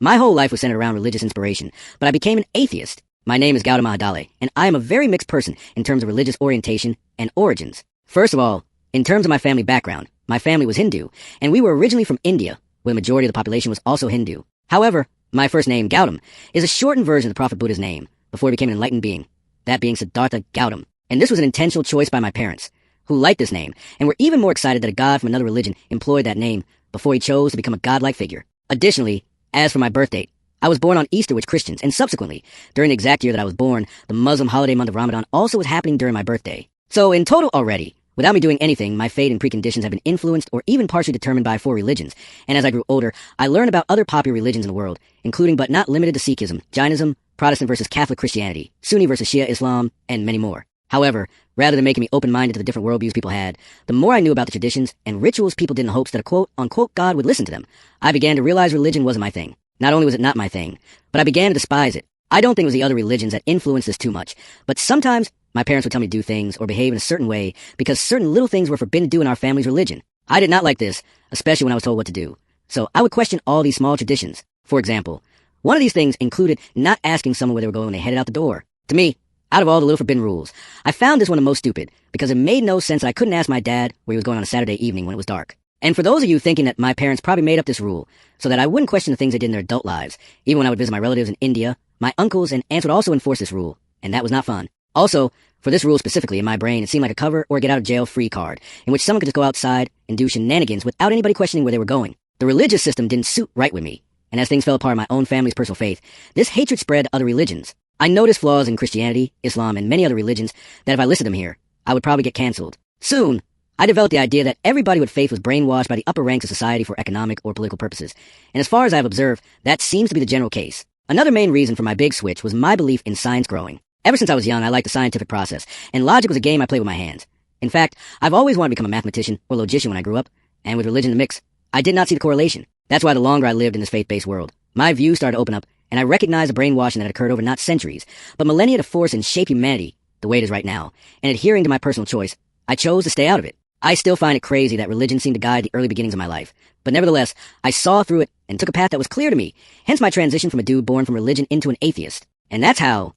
My whole life was centered around religious inspiration, but I became an atheist. My name is Gautam Mahadale, and I am a very mixed person in terms of religious orientation and origins. First of all, in terms of my family background, my family was Hindu, and we were originally from India, where the majority of the population was also Hindu. However, my first name, Gautam, is a shortened version of the Prophet Buddha's name, before he became an enlightened being, that being Siddhartha Gautam. And this was an intentional choice by my parents, who liked this name, and were even more excited that a god from another religion employed that name before he chose to become a godlike figure. Additionally, as for my birth date, I was born on Easter, which Christians, and subsequently, during the exact year that I was born, the Muslim holiday month of Ramadan also was happening during my birthday. So in total already, without me doing anything, my fate and preconditions have been influenced or even partially determined by 4 religions, and as I grew older, I learned about other popular religions in the world, including but not limited to Sikhism, Jainism, Protestant versus Catholic Christianity, Sunni versus Shia Islam, and many more. However, rather than making me open-minded to the different worldviews people had, the more I knew about the traditions and rituals people did in hopes that a quote-unquote God would listen to them, I began to realize religion wasn't my thing. Not only was it not my thing, but I began to despise it. I don't think it was the other religions that influenced this too much, but sometimes my parents would tell me to do things or behave in a certain way because certain little things were forbidden to do in our family's religion. I did not like this, especially when I was told what to do. So I would question all these small traditions. For example, one of these things included not asking someone where they were going when they headed out the door. To me, out of all the little forbidden rules, I found this one the most stupid because it made no sense that I couldn't ask my dad where he was going on a Saturday evening when it was dark. And for those of you thinking that my parents probably made up this rule so that I wouldn't question the things they did in their adult lives, even when I would visit my relatives in India, my uncles and aunts would also enforce this rule, and that was not fun. Also, for this rule specifically, in my brain, it seemed like a cover or get out of jail free card, in which someone could just go outside and do shenanigans without anybody questioning where they were going. The religious system didn't suit right with me, and as things fell apart in my own family's personal faith, this hatred spread to other religions. I noticed flaws in Christianity, Islam, and many other religions that if I listed them here, I would probably get canceled. Soon, I developed the idea that everybody with faith was brainwashed by the upper ranks of society for economic or political purposes, and as far as I have observed, that seems to be the general case. Another main reason for my big switch was my belief in science growing. Ever since I was young, I liked the scientific process, and logic was a game I played with my hands. In fact, I've always wanted to become a mathematician or logician when I grew up, and with religion in the mix, I did not see the correlation. That's why the longer I lived in this faith-based world, my views started to open up, and I recognized the brainwashing that had occurred over not centuries, but millennia to force and shape humanity the way it is right now, and adhering to my personal choice, I chose to stay out of it. I still find it crazy that religion seemed to guide the early beginnings of my life, but nevertheless, I saw through it and took a path that was clear to me, hence my transition from a dude born from religion into an atheist. And that's how